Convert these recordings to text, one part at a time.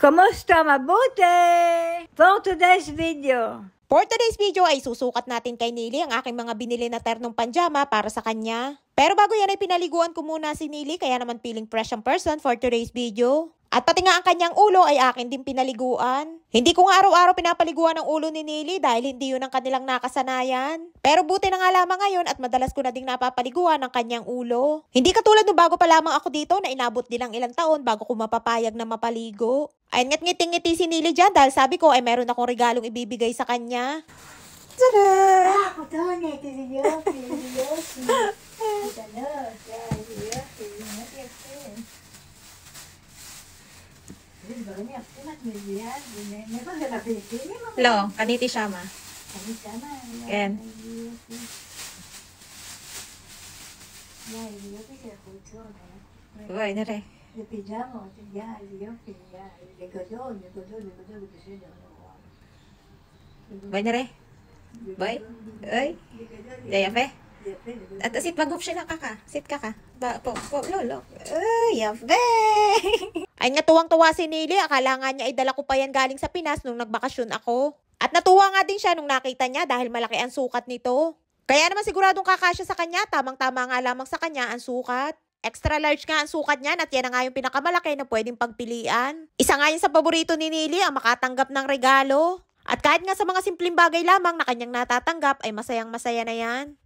Kamusta? Mabuti? For today's video. For today's video ay susukat natin kay Nili ang aking mga binili na ternong panjama para sa kanya. Pero bago yan ay pinaliguan ko muna si Nili kaya naman feeling fresh ang person for today's video. At pati nga ang kanyang ulo ay akin din pinaliguan. Hindi ko nga araw-araw pinapaliguan ang ulo ni Nili dahil hindi yun ang kanilang nakasanayan. Pero buti na nga lamang ngayon at madalas ko na ding napapaliguan ang kanyang ulo. Hindi katulad nung bago pa lamang ako dito na inabot din ang ilang taon bago ko mapapayag na mapaligo. Ay ngiting-ngiti si Nili dyan dahil sabi ko ay meron akong regalong ibibigay sa kanya. Tada! Ako to, ito si Yofi. Lo, kaniti siya ma. Ken. Uy, nare. Boy, nare. Boy. Uy. Yayape. At sit mag-off siya na kaka. Sit kaka. Lolo. Uy, yape. Ay nga tuwang-tuwa si Nili. Akala nga niya ay dala ko pa yan galing sa Pinas nung nagbakasyon ako. At natuwa nga din siya nung nakita niya dahil malaki ang sukat nito. Kaya naman siguradong kakasya sa kanya. Tamang-tama nga lamang sa kanya ang sukat. Extra large nga ang sukat niyan at yan na nga yung pinakamalaki na pwedeng pagpilian. Isa nga yun sa paborito ni Nili ang makatanggap ng regalo. At kahit nga sa mga simpleng bagay lamang na kanyang natatanggap ay masayang-masaya na yan.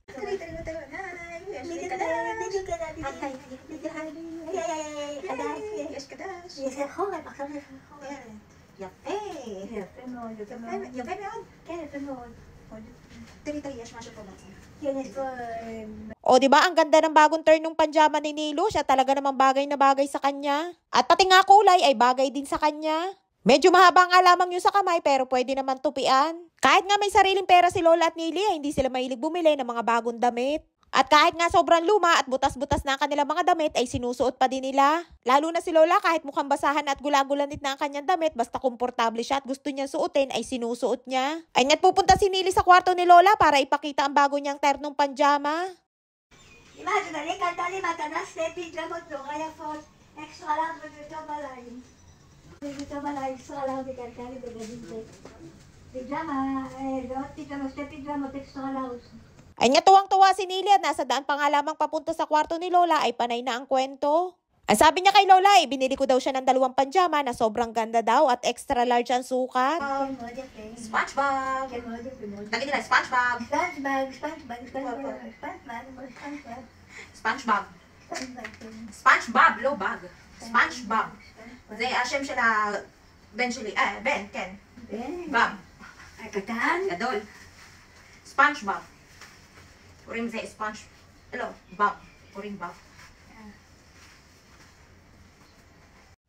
O diba ang ganda ng bagong turn ng panjama ni Nilo, siya talaga namang bagay na bagay sa kanya. At pati nga kulay ay bagay din sa kanya. Medyo mahaba nga lamang yung sa kamay pero pwede naman tupian. Kahit nga may sariling pera si Lola at Nili ay hindi sila mahilig bumili ng mga bagong damit. At kahit nga sobrang luma at butas-butas na ang kanilang mga damit ay sinusuot pa din nila. Lalo na si Lola kahit mukhang basahan at gulagulanit na ang kanyang damit basta komportable siya at gusto niya suotin ay sinusuot niya. Ay nga't pupunta si Nili sa kwarto ni Lola para ipakita ang bago niyang ternong panjama. Ay nga tuwang-tuwa si Nili at nasa daan pa nga lamang papunta sa kwarto ni Lola ay panay na ang kwento. Ang sabi niya kay Lola ay binili ko daw siya ng 2 panjama na sobrang ganda daw at extra large ang sukat. SpongeBob! Lagi nila, SpongeBob! SpongeBob! SpongeBob! Low bag! SpongeBob! Zay, asyem siya na Ben, Ken. Bob. Ay, katan? Gadol. SpongeBob. Purim zay, Sponge. Hello, Bob. Purim Bob.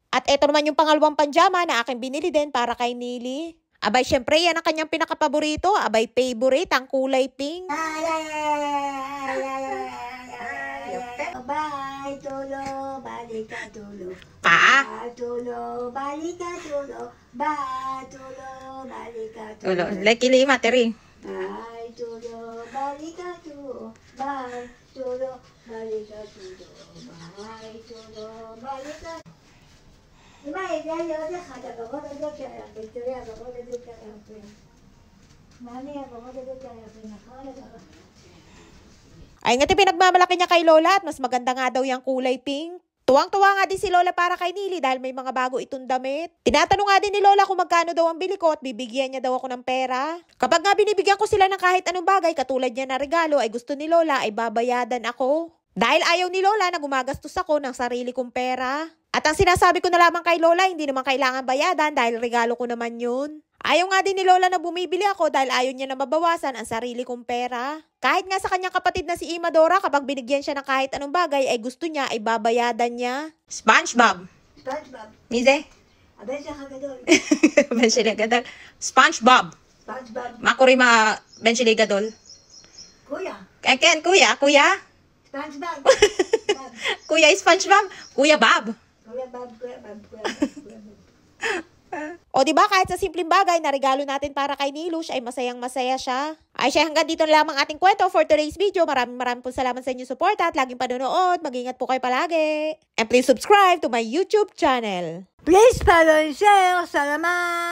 At eto naman yung pangalawang panjama na aking binili din para kay Nili. Abay, syempre yan ang kanyang pinakapaborito. Abay, favorite, ang kulay pink. Bye, tulo, balik ka tulo. Pa? Tulo, balik ka tulo. Bye, tulo, balik ka tulo. Ulo, like lima, teri. Bye, tulo, balik ka tulo. Bye, tulo, balik ka tulo. Bye, tulo, balik ka tulo. Ay nga pinagmamalaki niya kay Lola at mas maganda nga daw yung kulay pink. Tuwang-tuwa nga din si Lola para kay Nili dahil may mga bago itong damit. Tinatanong nga din ni Lola kung magkano daw ang bili ko at bibigyan niya daw ako ng pera. Kapag nga binibigyan ko sila ng kahit anong bagay katulad niya na regalo ay gusto ni Lola ay babayadan ako. Dahil ayaw ni Lola na gumagastos ako ng sarili kong pera. At ang sinasabi ko na lamang kay Lola, hindi naman kailangan bayadan dahil regalo ko naman yun. Ayaw nga din ni Lola na bumibili ako dahil ayaw niya na mabawasan ang sarili kong pera. Kahit nga sa kanyang kapatid na si Imadora, kapag binigyan siya ng kahit anong bagay ay gusto niya ay babayadan niya. SpongeBob. SpongeBob. Mize? Abay siya kagadol. Benchiligadol. SpongeBob. SpongeBob. Makuri ma Benchiligadol. Kuya. Ken, kuya. SpongeBob. Kuya SpongeBob. Kuya Bob. Kuya Bob. O diba kahit sa simpleng bagay na regalo natin para kay Nilush ay masayang masaya siya. Ay siya, hanggang dito na lamang ating kwento for today's video. Maraming po salamat sa inyong support at laging panonood. Mag-ingat po kayo palagi. And please subscribe to my YouTube channel. Please follow and share. Salamat!